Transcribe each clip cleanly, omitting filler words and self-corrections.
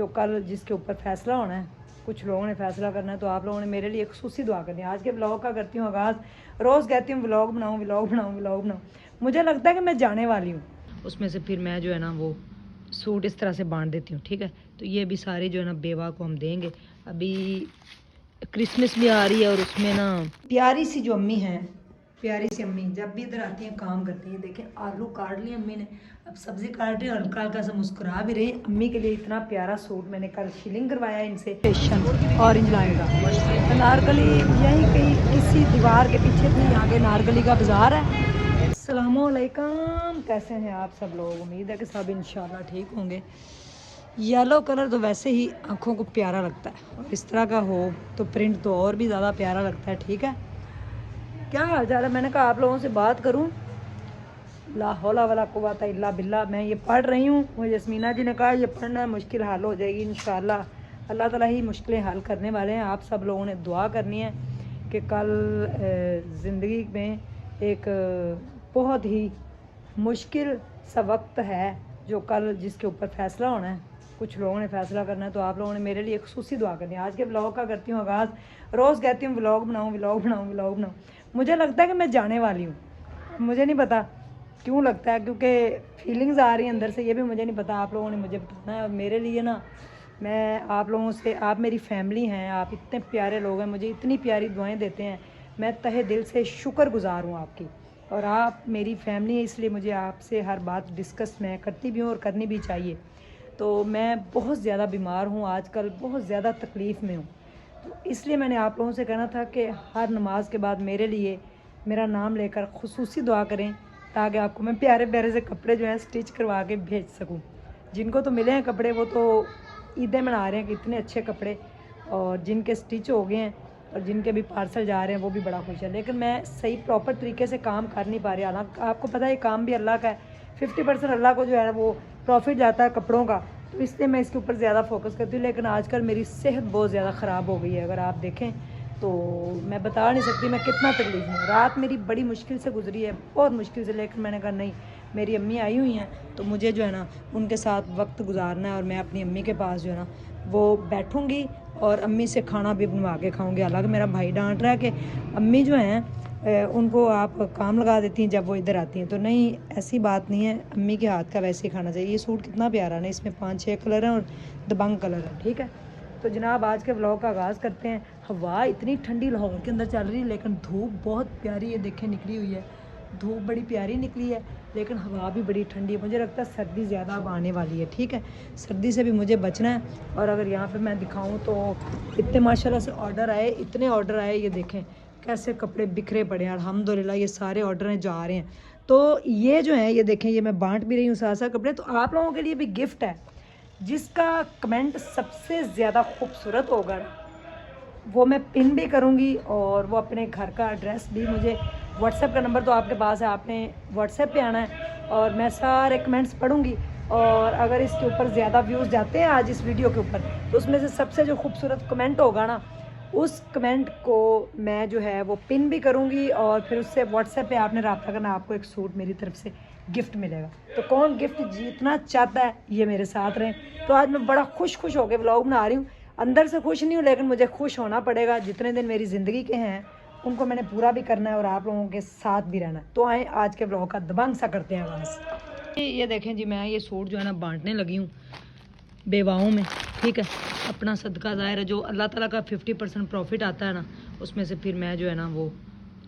जो कल जिसके ऊपर फैसला होना है, कुछ लोगों ने फैसला करना है, तो आप लोगों ने मेरे लिए खसूसी दुआ करनी है। आज के ब्लॉग का करती हूँ आगाज़। रोज़ कहती हूँ व्लॉग बनाऊँ व्लॉग बनाऊँ व्लॉग बनाऊँ, मुझे लगता है कि मैं जाने वाली हूँ। उसमें से फिर मैं जो है ना वो सूट इस तरह से बांट देती हूँ, ठीक है। तो ये भी सारी जो है ना बेवा को हम देंगे। अभी क्रिसमस भी आ रही है और उसमें ना प्यारी सी जो अम्मी हैं, प्यारी सी अम्मी जब भी इधर आती हैं काम करती हैं। देखें आलू काट लिए अम्मी ने, अब सब्जी काट रही है, हल्का हल्का सा मुस्कुरा भी रही। अम्मी के लिए इतना प्यारा सूट मैंने कल शिलिंग करवाया इनसे, फेशन ऑरेंज लाइन का नारगली, यहीं कहीं किसी दीवार के पीछे भी आगे नारगली का बाजार है। अस्सलामुअलैकुम, कैसे हैं आप सब लोग? उम्मीद है कि सब इंशाल्लाह ठीक होंगे। येलो कलर तो वैसे ही आँखों को प्यारा लगता है और इस तरह का हो तो प्रिंट तो और भी ज़्यादा प्यारा लगता है, ठीक है। क्या हाल चाल है? मैंने कहा आप लोगों से बात करूं। ला हौला वला कुव्वता इल्ला बिल्ला। मैं ये पढ़ रही हूँ, मुझे यस्मीना जी ने कहा ये पढ़ना मुश्किल हल हो जाएगी इंशाल्लाह। अल्लाह ताला ही मुश्किलें हल करने वाले हैं। आप सब लोगों ने दुआ करनी है कि कल ज़िंदगी में एक बहुत ही मुश्किल सा वक्त है जो कल जिसके ऊपर फैसला होना है, कुछ लोगों ने फैसला करना है, तो आप लोगों ने मेरे लिए खसूसी दुआ करनी है। आज के ब्लॉग का करती हूँ आगाज़। रोज़ कहती हूँ व्लॉग बनाऊँ व्लॉग बनाऊँ व्लॉग बनाऊँ, मुझे लगता है कि मैं जाने वाली हूँ। मुझे नहीं पता क्यों लगता है, क्योंकि फीलिंग्स आ रही हैं अंदर से, ये भी मुझे नहीं पता। आप लोगों ने मुझे बताना है। और मेरे लिए ना, मैं आप लोगों से, आप मेरी फैमिली हैं, आप इतने प्यारे लोग हैं, मुझे इतनी प्यारी दुआएं देते हैं। मैं तहे दिल से शुक्रगुजार हूँ आपकी, और आप मेरी फैमिली है, इसलिए मुझे आपसे हर बात डिस्कस मैं करती भी हूँ और करनी भी चाहिए। तो मैं बहुत ज़्यादा बीमार हूँ आजकल, बहुत ज़्यादा तकलीफ़ में हूँ। तो इसलिए मैंने आप लोगों से कहना था कि हर नमाज के बाद मेरे लिए मेरा नाम लेकर खुसूसी दुआ करें, ताकि आपको मैं प्यारे प्यारे से कपड़े जो हैं स्टिच करवा के भेज सकूं। जिनको तो मिले हैं कपड़े वो तो ईदें मना रहे हैं कि इतने अच्छे कपड़े, और जिनके स्टिच हो गए हैं और जिनके भी पार्सल जा रहे हैं वो भी बड़ा खुश है। लेकिन मैं सही प्रॉपर तरीके से काम कर नहीं पा रही। हालांकि आपको पता है ये काम भी अल्लाह का है, 50% अल्लाह को जो है वो प्रॉफिट जाता है कपड़ों का, तो इसलिए मैं इसके ऊपर ज़्यादा फोकस करती हूँ। लेकिन आजकल मेरी सेहत बहुत ज़्यादा ख़राब हो गई है, अगर आप देखें तो मैं बता नहीं सकती मैं कितना तकलीफ़ में हूँ। रात मेरी बड़ी मुश्किल से गुजरी है, बहुत मुश्किल से। लेकिन मैंने कहा नहीं, मेरी अम्मी आई हुई हैं तो मुझे जो है ना उनके साथ वक्त गुजारना है, और मैं अपनी अम्मी के पास जो है ना वो बैठूँगी और अम्मी से खाना भी बनवा के खाऊँगी। हालांकि मेरा भाई डांट रहा है कि अम्मी जो हैं उनको आप काम लगा देती हैं जब वो इधर आती हैं, तो नहीं, ऐसी बात नहीं है। अम्मी के हाथ का वैसे ही खाना चाहिए। ये सूट कितना प्यारा है ना, इसमें 5-6 कलर हैं और दबंग कलर है, ठीक है। तो जनाब आज के व्लॉग का आगाज़ करते हैं। हवा इतनी ठंडी लाहौर के अंदर चल रही है, लेकिन धूप बहुत प्यारी है, देखें निकली हुई है। धूप बड़ी प्यारी निकली है, लेकिन हवा भी बड़ी ठंडी है। मुझे लगता है सर्दी ज़्यादा अब आने वाली है, ठीक है। सर्दी से भी मुझे बचना है। और अगर यहाँ पे मैं दिखाऊँ तो इतने माशाल्लाह से ऑर्डर आए, इतने ऑर्डर आए, ये देखें कैसे कपड़े बिखरे पड़े हैं। अल्हम्दुलिल्लाह ये सारे ऑर्डर जा रहे हैं। तो ये जो है, ये देखें, ये मैं बांट भी रही हूँ साथ साथ कपड़े। तो आप लोगों के लिए भी गिफ्ट है। जिसका कमेंट सबसे ज़्यादा खूबसूरत होगा वो मैं पिन भी करूँगी, और वो अपने घर का एड्रेस भी, मुझे व्हाट्सएप का नंबर तो आपके पास है, आपने व्हाट्सएप पे आना है, और मैं सारे कमेंट्स पढ़ूँगी। और अगर इसके ऊपर ज़्यादा व्यूज़ जाते हैं आज इस वीडियो के ऊपर, तो उसमें से सबसे जो खूबसूरत कमेंट होगा ना, उस कमेंट को मैं जो है वो पिन भी करूँगी, और फिर उससे व्हाट्सएप पे आपने रब्ता करना, आपको एक सूट मेरी तरफ से गिफ्ट मिलेगा। तो कौन गिफ्ट जीतना चाहता है ये मेरे साथ रहें। तो आज मैं बड़ा खुश होकर व्लॉग बना रही हूँ। अंदर से खुश नहीं हूँ, लेकिन मुझे खुश होना पड़ेगा। जितने दिन मेरी ज़िंदगी के हैं उनको मैंने पूरा भी करना है और आप लोगों के साथ भी रहना है। तो आए आज के व्लॉग का दबंग सा करते हैं आगाज़। ये देखें जी, मैं ये सूट जो है ना बांटने लगी हूँ बेवाओं में, ठीक है। अपना सदका ज़ाहिर है, जो अल्लाह ताला का 50% प्रॉफिट आता है ना, उसमें से फिर मैं जो है ना वो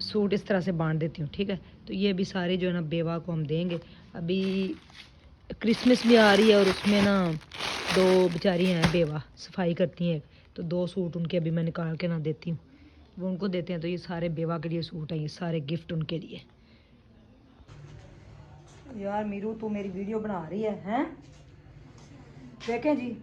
सूट इस तरह से बांट देती हूँ, ठीक है। तो ये भी सारी जो है ना बेवा को हम देंगे। अभी क्रिसमस भी आ रही है और उसमें ना 2 बेचारी हैं बेवा, सफाई करती हैं, तो 2 सूट उनके अभी मैं निकाल के ना देती हूँ, वो उनको देते हैं। तो ये सारे बेवा के लिए सूट हैं, ये सारे गिफ्ट उनके लिए। यार मीरू, तू मेरी वीडियो बना रही है? देखें जी,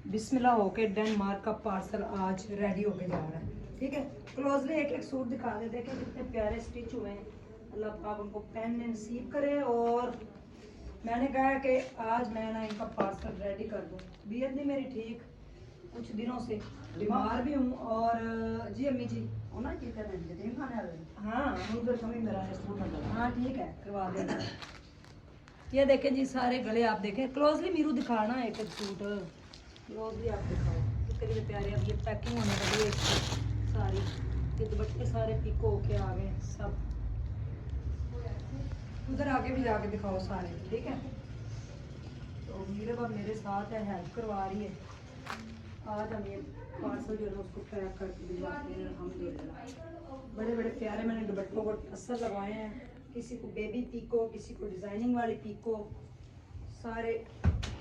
बिस्मिल्लाह होके डेनमार्क का पार्सल आज रेडी होके जा रहा है, ठीक है। क्लोजली एक एक सूट दिखा दे, देखें कितने प्यारे स्टिच हुए हैं। अल्लाह पाक उनको पहनने नसीब करे। और मैंने कहा कि आज मैं ना इनका पार्सल रेडी कर दूँ। तबीयत नहीं मेरी ठीक, कुछ दिनों से बीमार भी हूँ। और जी अम्मी जी, हाँ हाँ ठीक है, करवा देंगे। ये देखें जी सारे गले, आप देखें क्लोजली मीरू दिखाना एक एक सूट। रोज भी आप दिखाओ कितने प्यारे। अब ये पैकिंग होने वाली है इसकी सारी, ये दुपट्टे सारे पिको होके आ गए सब। उधर आगे भी जाके दिखाओ सारे, ठीक है। तो मेरे बाप मेरे साथ है, हेल्प करवा रही है। आज हम ये पार्सल जो है उसको पैक करके भिजवाते हैं अल्हम्दुलिल्लाह। बड़े बड़े प्यारे मैंने दुपट्टों को असर लगाए हैं, किसी को बेबी पीको, किसी को डिज़ाइनिंग वाली पीको, सारे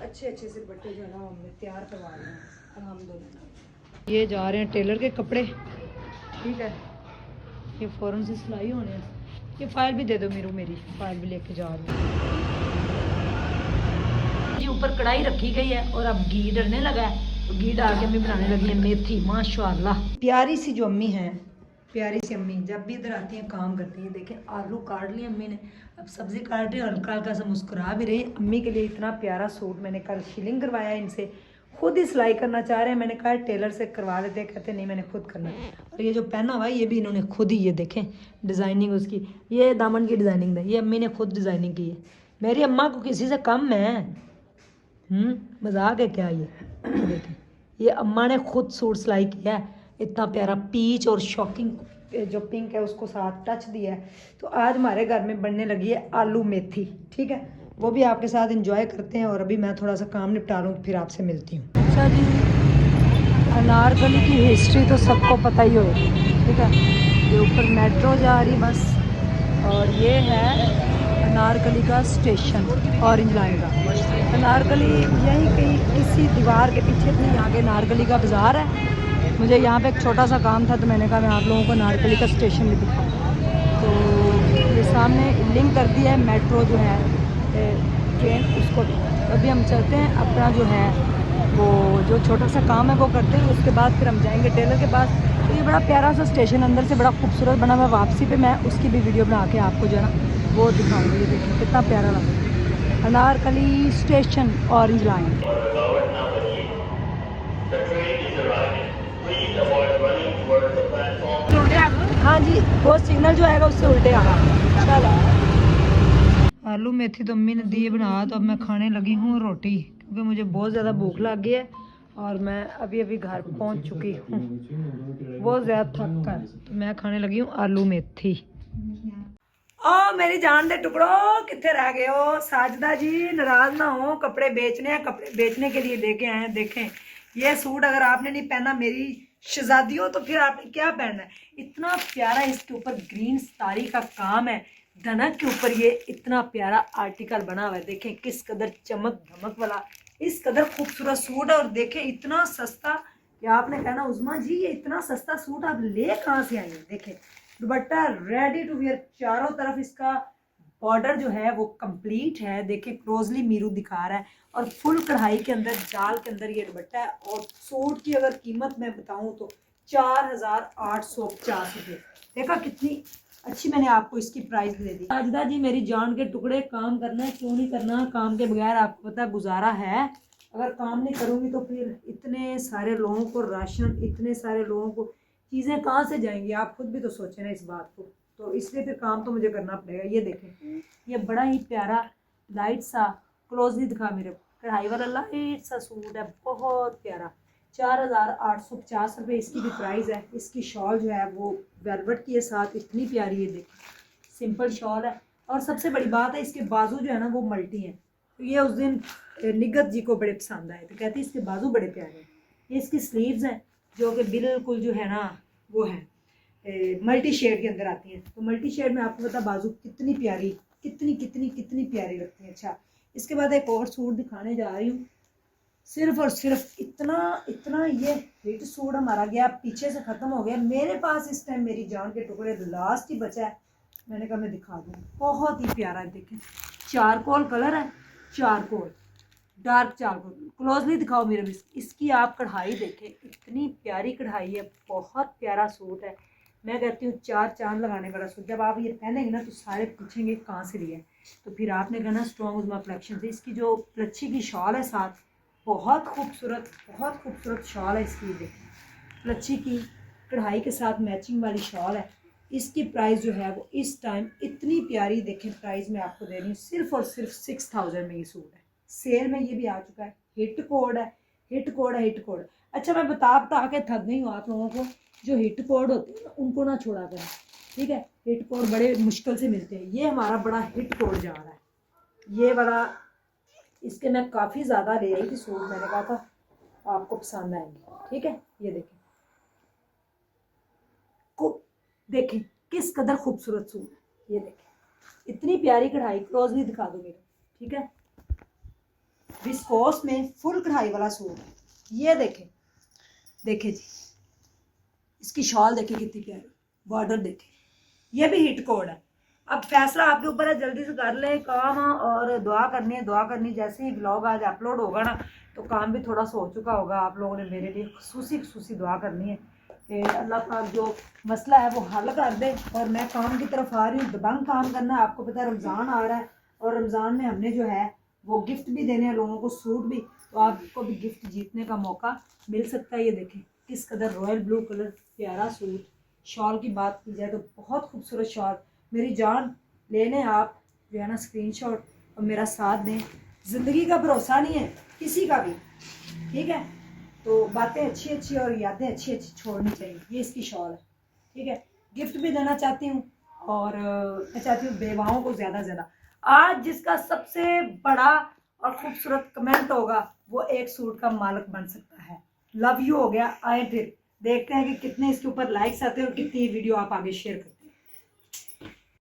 अच्छे अच्छे से दुपट्टे जो है ना हमने तैयार करवा रहे हैं अल्हम्दुलिल्लाह। ये जा रहे हैं टेलर के कपड़े, ठीक है। ये फ़ौरन से सिलाई होने हैं। ये फाइल भी दे दो मेरी फाइल भी लेके जा रही हूँ। ये ऊपर कढ़ाई रखी गई है और अब घी डलने लगा है, तो घी डाल के अम्मी बनाने लगी है मेथी। माशाल्लाह प्यारी सी जो अम्मी है, प्यारी सी अम्मी जब भी इधर आती हैं काम करती हैं। देखें आलू काट लिए अम्मी ने, अब सब्ज़ी काट रही है, हल्का हल्का सा मुस्कुरा भी रही। अम्मी के लिए इतना प्यारा सूट मैंने कल शिलिंग करवाया इनसे, खुद ही सिलाई करना चाह रहे हैं। मैंने कहा टेलर से करवा लेते हैं, कहते नहीं मैंने खुद करना है। और ये जो पहना हुआ है ये भी इन्होंने खुद ही, ये देखें डिज़ाइनिंग उसकी, ये दामन की डिज़ाइनिंग है, ये अम्मी ने खुद डिज़ाइनिंग की है। मेरी अम्मा को किसी से कम है, मजाक है क्या ये देखें, ये अम्मा ने खुद सूट सिलाई किया है। इतना प्यारा पीच और शॉकिंग जो पिंक है उसको साथ टच दिया है। तो आज हमारे घर में बनने लगी है आलू मेथी, ठीक है। वो भी आपके साथ एंजॉय करते हैं। और अभी मैं थोड़ा सा काम निपटा लूँ, फिर आपसे मिलती हूँ। अच्छा जी, अनारकली की हिस्ट्री तो सबको पता ही होगी, ठीक है। ये ऊपर मेट्रो जा रही बस, और ये है अनारकली का स्टेशन, ऑरेंज लाइन का। अनारकली यहीं कहीं किसी दीवार के पीछे थी, यहाँ के अनारकली का बाज़ार है। मुझे यहाँ पे एक छोटा सा काम था, तो मैंने कहा मैं आप लोगों को अनारकली का स्टेशन भी दिखाऊँ। तो ये सामने लिंक कर दिया है मेट्रो जो है ट्रेन, उसको अभी हम चलते हैं अपना जो है वो जो छोटा सा काम है वो करते हैं, उसके बाद फिर हम जाएंगे टेलर के पास। तो ये बड़ा प्यारा सा स्टेशन अंदर से बड़ा खूबसूरत बना हुआ। वापसी पे मैं उसकी भी वीडियो बना के आपको जो है ना वो दिखाऊंगी। ये देखिए कितना प्यारा लग रहा है अनारकली स्टेशन, ऑरेंज लाइन। हाँ जी, वो सिग्नल जो आएगा उससे उल्टे आना। चलो आलू मेथी तो अम्मी ने दिए बना, तो अब मैं खाने लगी हूँ रोटी, क्योंकि मुझे बहुत ज़्यादा भूख लग गई है और मैं अभी अभी घर पहुँच चुकी हूँ बहुत ज़्यादा थक कर। तो मैं खाने लगी हूँ आलू मेथी। ओ मेरी जान दे टुकड़ो, कितने रह गए हो? साजदा जी नाराज ना हो, कपड़े बेचने हैं, कपड़े बेचने के लिए लेके आए हैं। देखें ये सूट अगर आपने नहीं पहना मेरी शहजादी हो, तो फिर आपने क्या पहनना है? इतना प्यारा इसके ऊपर ग्रीन साड़ी का काम है, धनक के ऊपर ये इतना प्यारा आर्टिकल बना हुआ है। देखें किस कदर चमक धमक वाला, इस कदर खूबसूरत सूट है। और देखें इतना सस्ता कि आपने कहना उस्मा जी ये इतना सस्ता सूट आप ले कहाँ से आई हैं? देखें दुपट्टा रेडी टू वियर, चारों तरफ इसका बॉर्डर जो है वो कंप्लीट है। देखें क्लोजली मीरू दिखा रहा है, और फुल कढ़ाई के अंदर जाल के अंदर ये दुपट्टा है। और सूट की अगर कीमत मैं बताऊं तो 4,850 रुपये। देखा कितनी अच्छी मैंने आपको इसकी प्राइस दे दी। साजिदा जी मेरी जान के टुकड़े, काम करना है क्यों नहीं करना? काम के बगैर आपको पता है गुजारा है। अगर काम नहीं करूंगी तो फिर इतने सारे लोगों को राशन, इतने सारे लोगों को चीज़ें कहाँ से जाएंगी? आप खुद भी तो सोचें ना इस बात को। तो इसलिए फिर काम तो मुझे करना पड़ेगा। ये देखें ये बड़ा ही प्यारा लाइट सा, क्लोजली दिखा मेरे को, कढ़ाई वाला लाइट सा सूट है, बहुत प्यारा। 4,850 रुपये इसकी भी प्राइस है। इसकी शॉल जो है वो वेलवेट की है साथ, इतनी प्यारी है। देखिए सिंपल शॉल है, और सबसे बड़ी बात है इसके बाजू जो है ना वो मल्टी हैं। तो ये उस दिन निगत जी को बड़े पसंद आए, तो कहती है इसके बाजू बड़े प्यारे हैं। ये इसकी स्लीव्स हैं जो कि बिल्कुल जो है ना वो है मल्टी शेड के अंदर आती हैं। तो मल्टी शेड में आपको पता बाजू कितनी प्यारी, कितनी कितनी कितनी प्यारी लगती है। अच्छा इसके बाद एक और सूट दिखाने जा रही हूँ, सिर्फ और सिर्फ इतना इतना ये हिट सूट हमारा गया, पीछे से ख़त्म हो गया। मेरे पास इस टाइम मेरी जान के टुकड़े लास्ट ही बचा है, मैंने कहा मैं दिखा दूँ। बहुत ही प्यारा है, देखें चारकोल कलर है, चारकोल डार्क चारकोल। क्लोजली दिखाओ मेरे भी, इसकी आप कढ़ाई देखें, इतनी प्यारी कढ़ाई है, बहुत प्यारा सूट है। मैं कहती हूँ 4 चांद लगाने वाला सूट। जब आप ये पहनेंगे ना तो सारे पूछेंगे कहाँ से लिया है, तो फिर आपने कहना स्ट्रॉन्ग उज़मा कलेक्शन से। इसकी जो लच्छी की शॉल है साथ, बहुत खूबसूरत शॉल है इसकी। देखिए लच्छी की कढ़ाई के साथ मैचिंग वाली शॉल है। इसकी प्राइस जो है वो इस टाइम इतनी प्यारी, देखें प्राइस मैं आपको दे रही हूँ सिर्फ और सिर्फ 6,000 में ये सूट है। सेल में ये भी आ चुका है, हिट कोड है, हिट कोड है, हिट कोड। अच्छा मैं बता के थक गई हूँ आप लोगों को, जो हिट कोड होते हैं ना उनको ना छोड़ा करें, ठीक है। हिट कोड बड़े मुश्किल से मिलते हैं। ये हमारा बड़ा हिट कोड जा रहा है, ये वाला। इसके मैं काफ़ी ज़्यादा ले आई थी सूट, मैंने कहा था आपको पसंद आएंगे, ठीक है। ये देखें, देखें किस कदर खूबसूरत सूट है। ये देखें इतनी प्यारी कढ़ाई, क्लोज भी दिखा दो मेरे, ठीक है। विस्कोस में फुल कढ़ाई वाला सूट है। ये देखें, देखें जी, इसकी शॉल देखें कितनी प्यारी, बॉर्डर देखें। ये भी हिट कोड है। अब फैसला आपके ऊपर है, जल्दी से कर ले काम, और दुआ करनी है, दुआ करनी। जैसे ही ब्लॉग आज अपलोड होगा ना तो काम भी थोड़ा सा हो चुका होगा। आप लोगों ने मेरे लिए खसूसी दुआ करनी है कि अल्लाह पाक जो मसला है वो हल कर दे, और मैं काम की तरफ आ रही हूँ। दबंग काम करना है। आपको पता है रमज़ान आ रहा है, और रमज़ान में हमने जो है वो गिफ्ट भी देने हैं लोगों को, सूट भी। तो आपको भी गिफ्ट जीतने का मौका मिल सकता है। ये देखें किस कदर रॉयल ब्लू कलर प्यारा सूट। शॉल की बात की जाए तो बहुत खूबसूरत शॉल। मेरी जान ले लें आप जो है ना स्क्रीनशॉट, और मेरा साथ दें। ज़िंदगी का भरोसा नहीं है किसी का भी, ठीक है। तो बातें अच्छी अच्छी और यादें अच्छी अच्छी छोड़नी चाहिए। ये इसकी शॉल है, ठीक है। गिफ्ट भी देना चाहती हूँ, और मैं चाहती हूँ बेवाओं को ज़्यादा से ज़्यादा। आज जिसका सबसे बड़ा और खूबसूरत कमेंट होगा वो एक सूट का मालिक बन सकता है। लव यू हो गया। आए फिर देखते हैं कि कितने इसके ऊपर लाइक्स आते हैं और कितनी वीडियो आप आगे शेयर करते हैं।